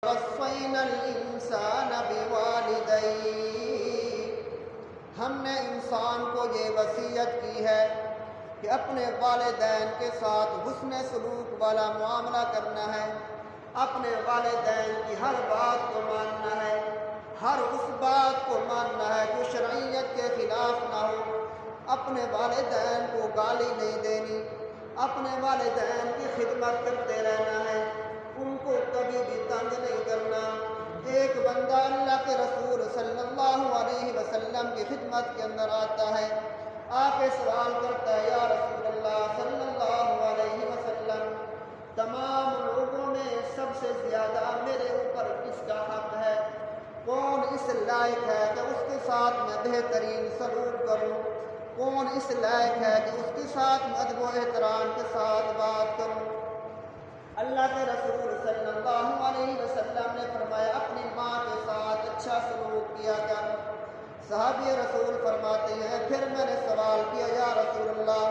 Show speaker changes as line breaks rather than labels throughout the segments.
وَوَصَّيْنَا الْإِنسَانَ بِوَالِدَيْهِ، ہم نے انسان کو یہ وصیت کی ہے کہ اپنے والدین کے ساتھ حسن سلوک والا معاملہ کرنا ہے، اپنے والدین کی ہر بات کو ماننا ہے، ہر اس بات کو ماننا ہے جو شرعیت کے خلاف نہ ہو، اپنے والدین کو گالی نہیں دینی، اپنے والدین کی خدمت کرتے رہنا ہے، ان کو کبھی بھی تنگ نہیں کرنا۔ ایک بندہ اللہ کے رسول صلی اللہ علیہ وسلم کی خدمت کے اندر آتا ہے، آ کے سوال کرتا ہے، یا رسول اللہ صلی اللہ علیہ وسلم، تمام لوگوں میں سب سے زیادہ میرے اوپر کس کا حق ہے؟ کون اس لائق ہے کہ اس کے ساتھ میں بہترین سلوک کروں؟ کون اس لائق ہے کہ اس کے ساتھ میں ادب و احترام کے ساتھ بات کروں؟ اللہ کے رسول صلی اللہ علیہ وسلم نے فرمایا، اپنی ماں کے ساتھ اچھا سلوک کیا کر۔ صحابی رسول فرماتے ہیں، پھر میں نے سوال کیا، یا رسول اللہ،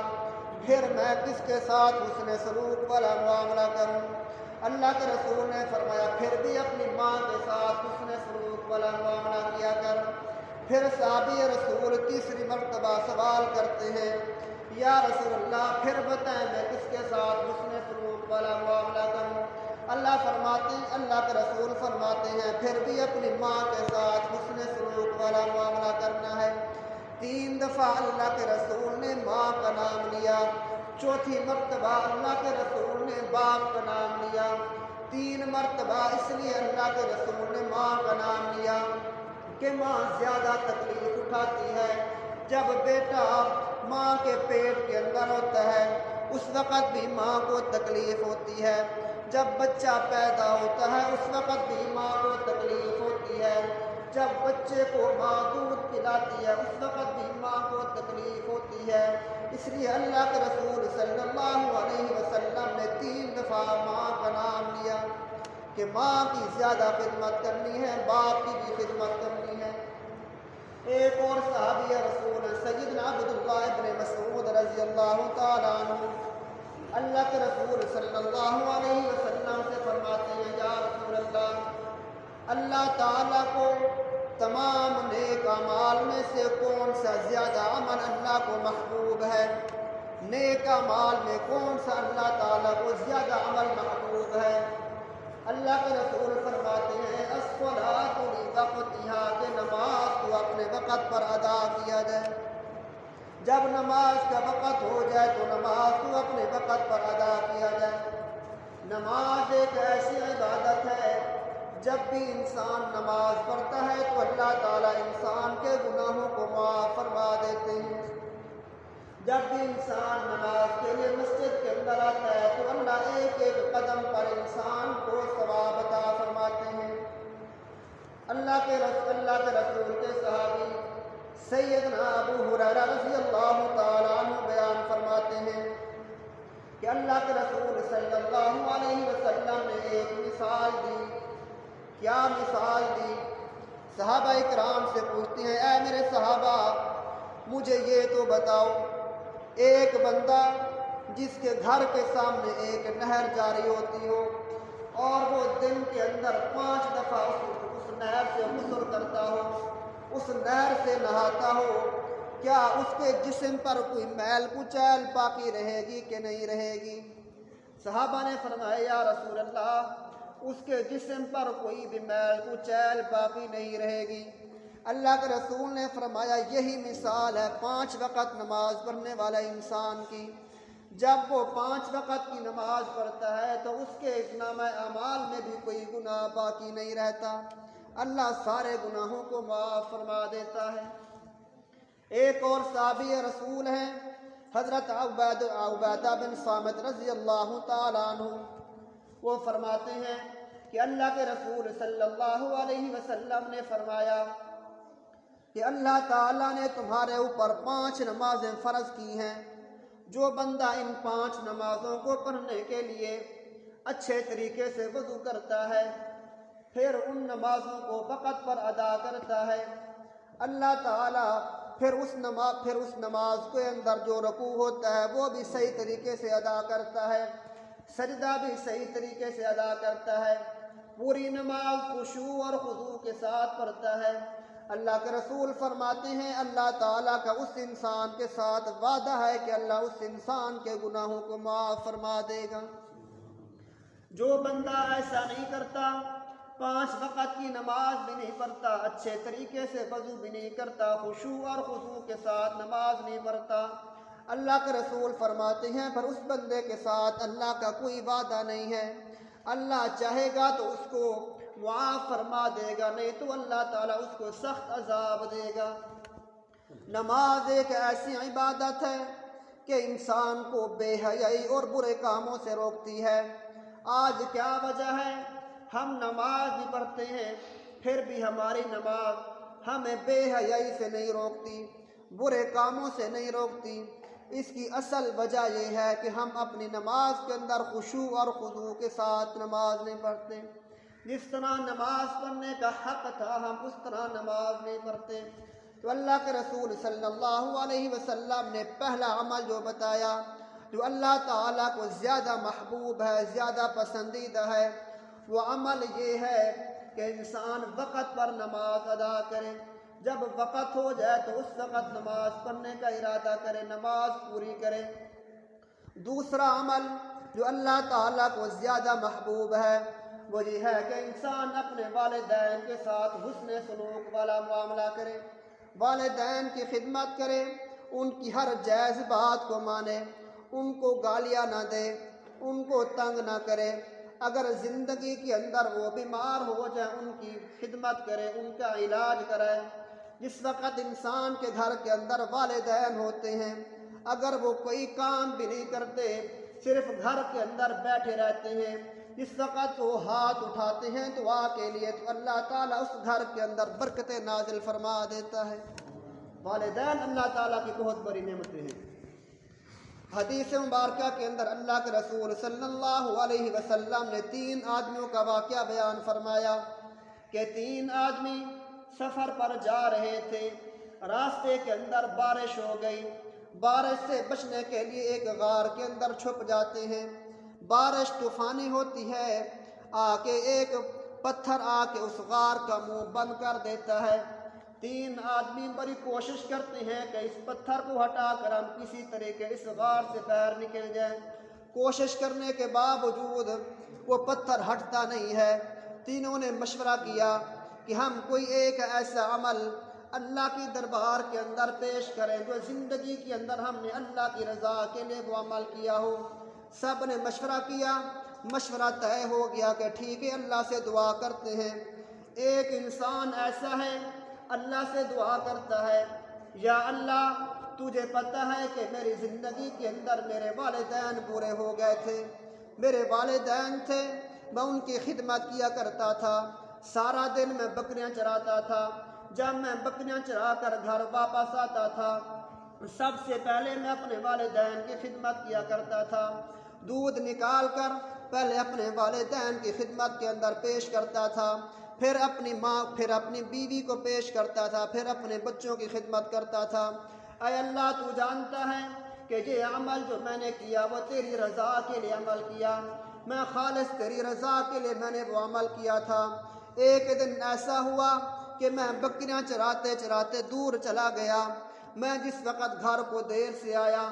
پھر میں کس کے ساتھ حسن سلوک والا معاملہ کروں؟ اللہ کے رسول نے فرمایا، پھر بھی اپنی ماں کے ساتھ حسن سلوک والا معاملہ کیا کر۔ پھر صحابی رسول تیسری مرتبہ سوال کرتے ہیں، یا رسول اللہ، پھر بتائیں میں کس کے ساتھ حسن سلوک والا معاملہ کروں؟ اللہ کے رسول فرماتے ہیں، پھر بھی اپنی ماں کے ساتھ حسن سلوک والا معاملہ کرنا ہے۔ 3 دفعہ اللہ کے رسول نے ماں کا نام لیا، چوتھی مرتبہ اللہ کے رسول نے باپ کا نام لیا۔ 3 مرتبہ اس لیے اللہ کے رسول نے ماں کا نام لیا کہ ماں زیادہ تکلیف اٹھاتی ہے۔ جب بیٹا ماں کے پیٹ کے اندر ہوتا ہے اس وقت بھی ماں کو تکلیف ہوتی ہے، جب بچہ پیدا ہوتا ہے اس وقت بھی ماں کو تکلیف ہوتی ہے، جب بچے کو ماں دودھ پلاتی ہے اس وقت بھی ماں کو تکلیف ہوتی ہے۔ اس لیے اللہ کے رسول صلی اللہ علیہ وسلم نے 3 دفعہ ماں کا نام لیا کہ ماں کی زیادہ خدمت کرنی ہے، باپ کی بھی خدمت کرنی ہے۔ ایک اور صحابی رسول سیدنا عبداللہ ابن مسعود رضی اللہ تعالیٰ عنہ اللہ کے رسول صلی اللہ علیہ وسلم سے فرماتے ہیں، یا رسول اللہ تعالیٰ کو تمام نیک اعمال میں سے کون سا زیادہ عمل اللہ کو محبوب ہے؟ نیک اعمال میں کون سا اللہ تعالیٰ کو زیادہ عمل محبوب ہے؟ اللہ کے رسول فرماتے ہیں، الصلاۃ لوقتہا، کہ نماز کو اپنے وقت پر ادا کیا جائے۔ جب نماز کا وقت ہو جائے تو نماز کو اپنے وقت پر ادا کیا جائے۔ نماز ایک ایسی عبادت ہے، جب بھی انسان نماز پڑھتا ہے تو اللہ تعالیٰ انسان کے گناہوں کو معاف فرما دیتے ہیں۔ جب بھی انسان نماز کے لیے مسجد کے اندر آتا ہے تو اللہ ایک ایک قدم پر انسان کو ثواب عطا فرماتے ہیں۔ اللہ کے رسول کے صحابی سیدنا ابو ہریرہ رضی اللہ تعالیٰ عنہ بیان فرماتے ہیں کہ اللہ کے رسول صلی اللہ علیہ وسلم نے ایک مثال دی۔ کیا مثال دی؟ صحابہ اکرام سے پوچھتے ہیں، اے میرے صحابہ، مجھے یہ تو بتاؤ، ایک بندہ جس کے گھر کے سامنے ایک نہر جاری ہوتی ہو اور وہ دن کے اندر 5 دفعہ اس نہر سے غسل کرتا ہو، اس نہر سے نہاتا ہو، کیا اس کے جسم پر کوئی میل کچیل باقی رہے گی کہ نہیں رہے گی؟ صحابہ نے فرمایا، یا رسول اللہ، اس کے جسم پر کوئی بھی میل کچیل باقی نہیں رہے گی۔ اللہ کے رسول نے فرمایا، یہی مثال ہے 5 وقت نماز پڑھنے والا انسان کی۔ جب وہ 5 وقت کی نماز پڑھتا ہے تو اس کے نامہ اعمال میں بھی کوئی گناہ باقی نہیں رہتا، اللہ سارے گناہوں کو معاف فرما دیتا ہے۔ ایک اور صحابی رسول ہیں حضرت عبادہ بن صامت رضی اللہ تعالیٰ عنہ، وہ فرماتے ہیں کہ اللہ کے رسول صلی اللہ علیہ وسلم نے فرمایا کہ اللہ تعالیٰ نے تمہارے اوپر 5 نمازیں فرض کی ہیں، جو بندہ ان 5 نمازوں کو پڑھنے کے لیے اچھے طریقے سے وضو کرتا ہے، پھر ان نمازوں کو وقت پر ادا کرتا ہے، اللہ تعالیٰ پھر اس نماز کے اندر جو رکوع ہوتا ہے وہ بھی صحیح طریقے سے ادا کرتا ہے، سجدہ بھی صحیح طریقے سے ادا کرتا ہے، پوری نماز خشوع اور خضوع کے ساتھ پڑھتا ہے، اللہ کے رسول فرماتے ہیں اللہ تعالیٰ کا اس انسان کے ساتھ وعدہ ہے کہ اللہ اس انسان کے گناہوں کو معاف فرما دے گا۔ جو بندہ ایسا نہیں کرتا، 5 وقت کی نماز بھی نہیں پڑھتا، اچھے طریقے سے وضو بھی نہیں کرتا، خشوع اور خضوع کے ساتھ نماز نہیں پڑھتا، اللہ کے رسول فرماتے ہیں پھر اس بندے کے ساتھ اللہ کا کوئی وعدہ نہیں ہے، اللہ چاہے گا تو اس کو معاف فرما دے گا، نہیں تو اللہ تعالیٰ اس کو سخت عذاب دے گا۔ نماز ایک ایسی عبادت ہے کہ انسان کو بے حیائی اور برے کاموں سے روکتی ہے۔ آج کیا وجہ ہے؟ ہم نماز بھی پڑھتے ہیں، پھر بھی ہماری نماز ہمیں بے حیائی سے نہیں روکتی، برے کاموں سے نہیں روکتی۔ اس کی اصل وجہ یہ ہے کہ ہم اپنی نماز کے اندر خشوع اور خضوع کے ساتھ نماز نہیں پڑھتے۔ جس طرح نماز پڑھنے کا حق تھا ہم اس طرح نماز نہیں پڑھتے۔ تو اللہ کے رسول صلی اللہ علیہ وسلم نے پہلا عمل جو بتایا، جو اللہ تعالیٰ کو زیادہ محبوب ہے، زیادہ پسندیدہ ہے، وہ عمل یہ ہے کہ انسان وقت پر نماز ادا کرے۔ جب وقت ہو جائے تو اس وقت نماز پڑھنے کا ارادہ کرے، نماز پوری کرے۔ دوسرا عمل جو اللہ تعالیٰ کو زیادہ محبوب ہے وہ یہ ہے کہ انسان اپنے والدین کے ساتھ حسن سلوک والا معاملہ کرے، والدین کی خدمت کرے، ان کی ہر جائز بات کو مانے، ان کو گالیاں نہ دے، ان کو تنگ نہ کرے، اگر زندگی کے اندر وہ بیمار ہو جائے ان کی خدمت کرے، ان کا علاج کرائے۔ جس وقت انسان کے گھر کے اندر والدین ہوتے ہیں، اگر وہ کوئی کام بھی نہیں کرتے، صرف گھر کے اندر بیٹھے رہتے ہیں، جس وقت وہ ہاتھ اٹھاتے ہیں دعا کے لیے تو اللہ تعالیٰ اس گھر کے اندر برکتیں نازل فرما دیتا ہے۔ والدین اللہ تعالیٰ کی بہت بڑی نعمتیں ہیں۔ حدیث مبارکہ کے اندر اللہ کے رسول صلی اللہ علیہ وسلم نے 3 آدمیوں کا واقعہ بیان فرمایا کہ 3 آدمی سفر پر جا رہے تھے، راستے کے اندر بارش ہو گئی، بارش سے بچنے کے لیے ایک غار کے اندر چھپ جاتے ہیں، بارش طوفانی ہوتی ہے، ایک پتھر آ کے اس غار کا منہ بند کر دیتا ہے۔ 3 آدمی بڑی کوشش کرتے ہیں کہ اس پتھر کو ہٹا کر ہم کسی طریقے اس غار سے باہر نکل جائیں، کوشش کرنے کے باوجود وہ پتھر ہٹتا نہیں ہے۔ تینوں نے مشورہ کیا کہ ہم کوئی ایک ایسا عمل اللہ کی دربار کے اندر پیش کریں جو زندگی کے اندر ہم نے اللہ کی رضا کے لیے وہ عمل کیا ہو۔ سب نے مشورہ کیا، مشورہ طے ہو گیا کہ ٹھیک ہے اللہ سے دعا کرتے ہیں۔ ایک انسان ایسا ہے اللہ سے دعا کرتا ہے، یا اللہ تجھے پتہ ہے کہ میری زندگی کے اندر میرے والدین بوڑھے ہو گئے تھے، میرے والدین تھے، میں ان کی خدمت کیا کرتا تھا، سارا دن میں بکریاں چراتا تھا، جب میں بکریاں چرا کر گھر واپس آتا تھا سب سے پہلے میں اپنے والدین کی خدمت کیا کرتا تھا، دودھ نکال کر پہلے اپنے والدین کی خدمت کے اندر پیش کرتا تھا، پھر اپنی ماں، پھر اپنی بیوی کو پیش کرتا تھا، پھر اپنے بچوں کی خدمت کرتا تھا۔ اے اللہ تو جانتا ہے کہ یہ عمل جو میں نے کیا وہ تیری رضا کے لیے عمل کیا، میں خالص تیری رضا کے لیے میں نے وہ عمل کیا تھا۔ ایک دن ایسا ہوا کہ میں بکریاں چراتے چراتے دور چلا گیا، میں جس وقت گھر کو دیر سے آیا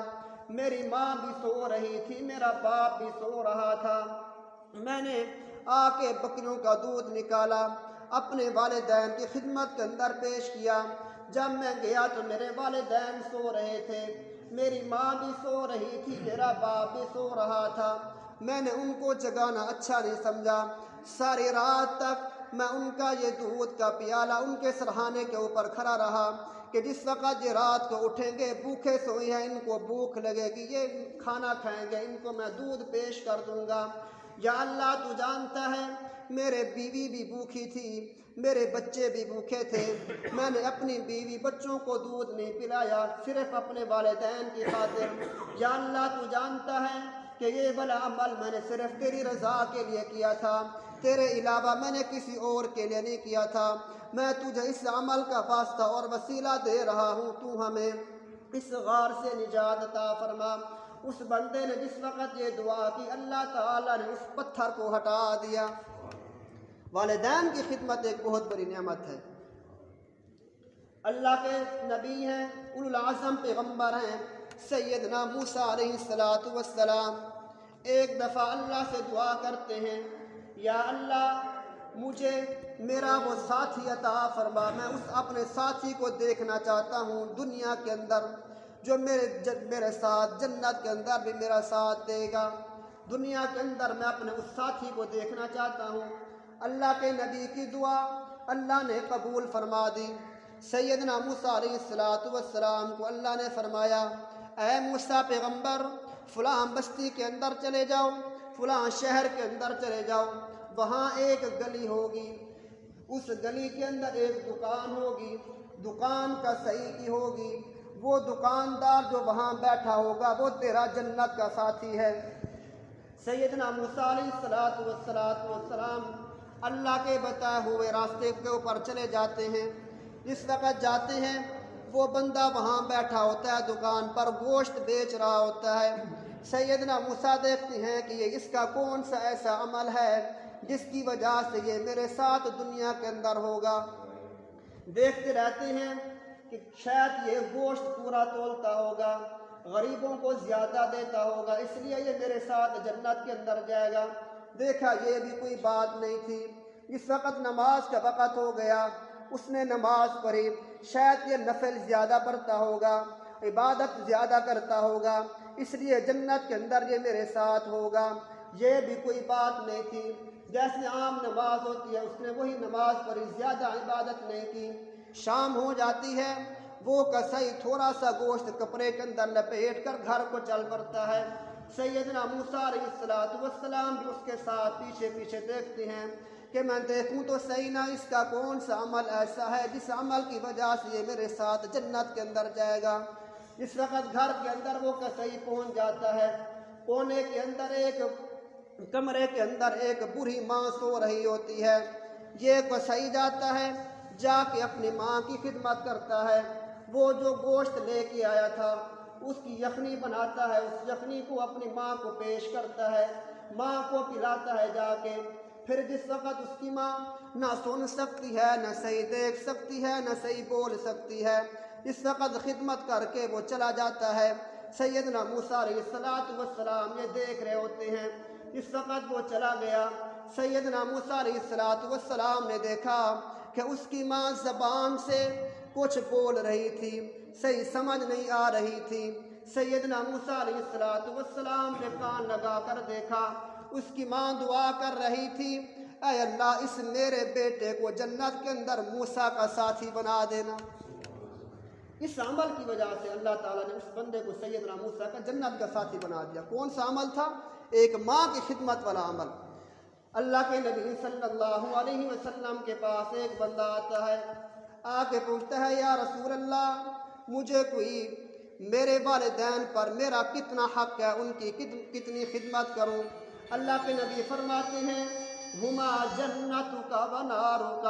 میری ماں بھی سو رہی تھی، میرا باپ بھی سو رہا تھا، میں نے آ کے بکریوں کا دودھ نکالا، اپنے والدین کی خدمت کے اندر پیش کیا۔ جب میں گیا تو میرے والدین سو رہے تھے، میری ماں بھی سو رہی تھی، میرا باپ بھی سو رہا تھا، میں نے ان کو جگانا اچھا نہیں سمجھا، ساری رات تک میں ان کا یہ دودھ کا پیالہ ان کے سرہانے کے اوپر کھڑا رہا کہ جس وقت یہ رات کو اٹھیں گے بھوکے سوئے ہیں، ان کو بھوک لگے گی، یہ کھانا کھائیں گے، ان کو میں دودھ پیش کر دوں گا۔ یا اللہ تو جانتا ہے میرے بیوی بھی بھوکی تھی، میرے بچے بھی بھوکے تھے، میں نے اپنی بیوی بچوں کو دودھ نہیں پلایا، صرف اپنے والدین کی خاطر۔ یا اللہ تو جانتا ہے کہ یہ والا عمل میں نے صرف تیری رضا کے لیے کیا تھا، تیرے علاوہ میں نے کسی اور کے لیے نہیں کیا تھا، میں تجھے اس عمل کا واسطہ اور وسیلہ دے رہا ہوں، تو ہمیں اس غار سے نجات عطا فرما۔ اس بندے نے جس وقت یہ دعا کی اللہ تعالیٰ نے اس پتھر کو ہٹا دیا۔ والدین کی خدمت ایک بہت بڑی نعمت ہے۔ اللہ کے نبی ہیں، اولو العزم پیغمبر ہیں، سیدنا موسیٰ علیہ السلام ایک دفعہ اللہ سے دعا کرتے ہیں، یا اللہ مجھے میرا وہ ساتھی عطا فرما، میں اس اپنے ساتھی کو دیکھنا چاہتا ہوں دنیا کے اندر جو میرے ساتھ جنت کے اندر بھی میرا ساتھ دے گا۔ دنیا کے اندر میں اپنے اس ساتھی کو دیکھنا چاہتا ہوں۔ اللہ کے نبی کی دعا اللہ نے قبول فرما دی۔ سیدنا موسیٰ علیہ السلام کو اللہ نے فرمایا، اے موسیٰ پیغمبر، فلاں بستی کے اندر چلے جاؤ، فلاں شہر کے اندر چلے جاؤ، وہاں ایک گلی ہوگی، اس گلی کے اندر ایک دکان ہوگی، دکان کا صحیح کی ہوگی، وہ دکاندار جو وہاں بیٹھا ہوگا وہ تیرا جنت کا ساتھی ہے۔ سیدنا موسیٰ علیہ السلام اللہ کے بتائے ہوئے راستے کے اوپر چلے جاتے ہیں۔ جس وقت جاتے ہیں وہ بندہ وہاں بیٹھا ہوتا ہے، دکان پر گوشت بیچ رہا ہوتا ہے۔ سیدنا موسیٰ دیکھتے ہیں کہ یہ اس کا کون سا ایسا عمل ہے جس کی وجہ سے یہ میرے ساتھ دنیا کے اندر ہوگا۔ دیکھتے رہتے ہیں کہ شاید یہ گوشت پورا تولتا ہوگا، غریبوں کو زیادہ دیتا ہوگا، اس لیے یہ میرے ساتھ جنت کے اندر جائے گا۔ دیکھا یہ بھی کوئی بات نہیں تھی۔ اس وقت نماز کا وقت ہو گیا، اس نے نماز پڑھی، شاید یہ نفل زیادہ پڑھتا ہوگا، عبادت زیادہ کرتا ہوگا، اس لیے جنت کے اندر یہ میرے ساتھ ہوگا۔ یہ بھی کوئی بات نہیں تھی، جیسے عام نماز ہوتی ہے اس نے وہی نماز پڑھی، زیادہ عبادت نہیں کی۔ شام ہو جاتی ہے، وہ کسائی تھوڑا سا گوشت کپڑے کے اندر لپیٹ کر گھر کو چل پڑتا ہے۔ سیدنا موسیٰ علیہ السلام بھی اس کے ساتھ پیچھے پیچھے دیکھتے ہیں کہ میں دیکھوں تو صحیح نہ اس کا کون سا عمل ایسا ہے جس عمل کی وجہ سے یہ میرے ساتھ جنت کے اندر جائے گا۔ اس وقت گھر کے اندر وہ کسائی پہنچ جاتا ہے، کونے کے اندر ایک کمرے کے اندر ایک بوڑھی ماں سو رہی ہوتی ہے۔ یہ کسائی جاتا ہے، جا کے اپنی ماں کی خدمت کرتا ہے، وہ جو گوشت لے کے آیا تھا اس کی یخنی بناتا ہے، اس یخنی کو اپنی ماں کو پیش کرتا ہے، ماں کو پلاتا ہے جا کے۔ پھر جس وقت اس کی ماں نہ سن سکتی ہے، نہ صحیح دیکھ سکتی ہے، نہ صحیح بول سکتی ہے، اس وقت خدمت کر کے وہ چلا جاتا ہے۔ سیدنا موسیٰ علیہ السلام یہ دیکھ رہے ہوتے ہیں۔ اس وقت وہ چلا گیا، سیدنا موسیٰ علیہ السلام نے دیکھا کہ اس کی ماں زبان سے کچھ بول رہی تھی، صحیح سمجھ نہیں آ رہی تھی۔ سیدنا موسیٰ علیہ السلام نے کان لگا کر دیکھا، اس کی ماں دعا کر رہی تھی، اے اللہ اس میرے بیٹے کو جنت کے اندر موسیٰ کا ساتھی بنا دینا۔ اس عمل کی وجہ سے اللہ تعالیٰ نے اس بندے کو سیدنا موسیٰ کا جنت کا ساتھی بنا دیا۔ کون سا عمل تھا؟ ایک ماں کی خدمت والا عمل۔ اللہ کے نبی صلی اللہ علیہ وسلم کے پاس ایک بندہ آتا ہے، آ کے پوچھتا ہے، یا رسول اللہ مجھے کوئی میرے والدین پر میرا کتنا حق ہے، ان کی کتنی خدمت کروں؟ اللہ کے نبی فرماتے ہیں، ہما جنتک و نارک،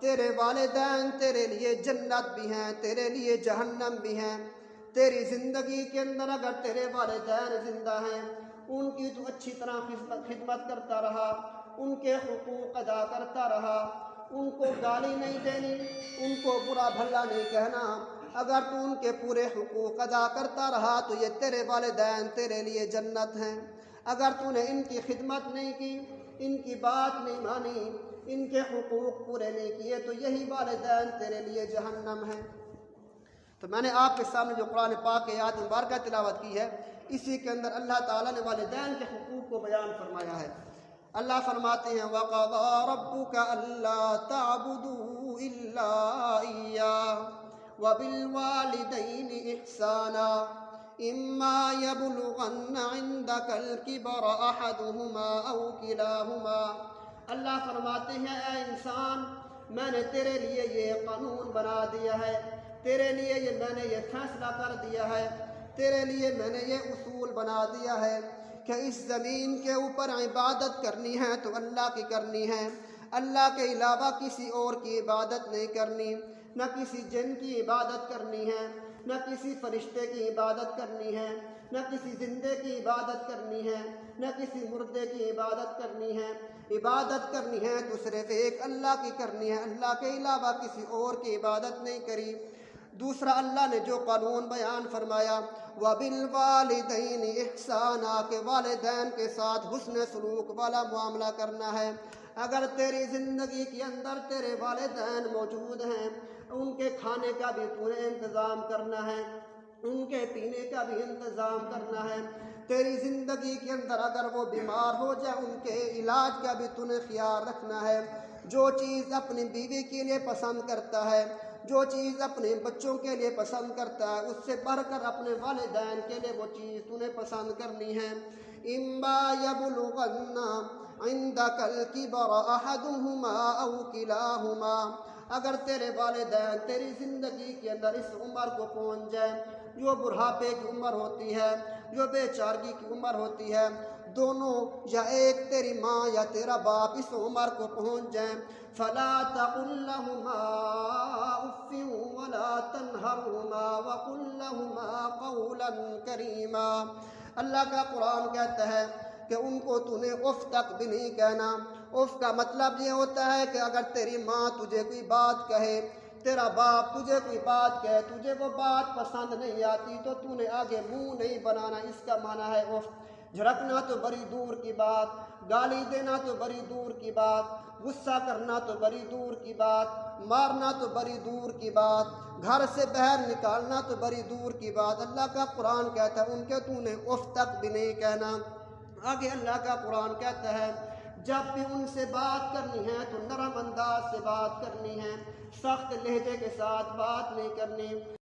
تیرے والدین تیرے لیے جنت بھی ہیں، تیرے لیے جہنم بھی ہیں۔ تیری زندگی کے اندر اگر تیرے والدین زندہ ہیں ان کی تو اچھی طرح خدمت کرتا رہا، ان کے حقوق ادا کرتا رہا، ان کو گالی نہیں دینی، ان کو برا بھلا نہیں کہنا، اگر تو ان کے پورے حقوق ادا کرتا رہا تو یہ تیرے والدین تیرے لیے جنت ہیں۔ اگر تو نے ان کی خدمت نہیں کی، ان کی بات نہیں مانی، ان کے حقوق پورے نہیں کیے تو یہی والدین تیرے لیے جہنم ہیں۔ تو میں نے آپ کے سامنے جو قرآن پاک کی آیت مبارکہ تلاوت کی ہے، اسی کے اندر اللہ تعالیٰ نے والدین کے حقوق کو بیان فرمایا ہے۔ اللہ فرماتے ہیں، وَقَضَىٰ رَبُّكَ أَلَّا تَعْبُدُوا إِلَّا إِيَّاهُ وَبِالْوَالِدَيْنِ إِحْسَانًا إِمَّا يَبْلُغَنَّ عِندَكَ الْكِبَرَ أَحَدُهُمَا أَوْ كِلَاهُمَا۔ اللہ فرماتے ہیں، اے انسان میں نے تیرے لیے یہ قانون بنا دیا ہے، تیرے لیے میں نے یہ فیصلہ کر دیا ہے، تیرے لیے میں نے یہ اصول بنا دیا ہے کہ اس زمین کے اوپر عبادت کرنی ہے تو اللہ کی کرنی ہے، اللہ کے علاوہ کسی اور کی عبادت نہیں کرنی، نہ کسی جن کی عبادت کرنی ہے، نہ کسی فرشتے کی عبادت کرنی ہے، نہ کسی زندے کی عبادت کرنی ہے، نہ کسی مردے کی عبادت کرنی ہے، عبادت کرنی ہے تو صرف ایک اللہ کی کرنی ہے، اللہ کے علاوہ کسی اور کی عبادت نہیں کری۔ دوسرا اللہ نے جو قانون بیان فرمایا وَبِالْوَالِدَيْنِ احسانا، کہ والدین کے ساتھ حسن سلوک والا معاملہ کرنا ہے۔ اگر تیری زندگی کے اندر تیرے والدین موجود ہیں، ان کے کھانے کا بھی تو نے انتظام کرنا ہے، ان کے پینے کا بھی انتظام کرنا ہے۔ تیری زندگی کے اندر اگر وہ بیمار ہو جائے، ان کے علاج کا بھی تو نے خیال رکھنا ہے۔ جو چیز اپنی بیوی کے لیے پسند کرتا ہے، جو چیز اپنے بچوں کے لیے پسند کرتا ہے، اس سے بڑھ کر اپنے والدین کے لیے وہ چیز تو نے پسند کرنی ہے۔ اِمَّا يَبْلُغَنَّ عِندَكَ الْكِبَرَ أَحَدُهُمَا أَوْ كِلَاهُمَا، اگر تیرے والدین تیری زندگی کے اندر اس عمر کو پہنچ جائے جو بڑھاپے کی عمر ہوتی ہے، جو بے چارگی کی عمر ہوتی ہے، دونوں یا ایک تیری ماں یا تیرا باپ اس عمر کو پہنچ جائیں، فَلَا تَقُل لَّهُمَا أُفٍّ وَلَا تَنْهَرْهُمَا وَقُل لَّهُمَا قَوْلًا كَرِيمًا۔ اللہ کا قرآن کہتا ہے کہ ان کو تو نے اف تک بھی نہیں کہنا۔ اف کا مطلب یہ ہوتا ہے کہ اگر تیری ماں تجھے کوئی بات کہے، تیرا باپ تجھے کوئی بات کہے، تجھے وہ بات پسند نہیں آتی تو تو نے آگے منہ نہیں بنانا، اس کا معنی ہے اف۔ جھڑکنا تو بڑی دور کی بات، گالی دینا تو بڑی دور کی بات، غصہ کرنا تو بڑی دور کی بات، مارنا تو بڑی دور کی بات، گھر سے باہر نکالنا تو بڑی دور کی بات۔ اللہ کا قرآن کہتا ہے ان کے تو نے اف تک بھی نہیں کہنا۔ آگے اللہ کا قرآن کہتا ہے جب بھی ان سے بات کرنی ہے تو نرم انداز سے بات کرنی ہے، سخت لہجے کے ساتھ بات نہیں کرنی۔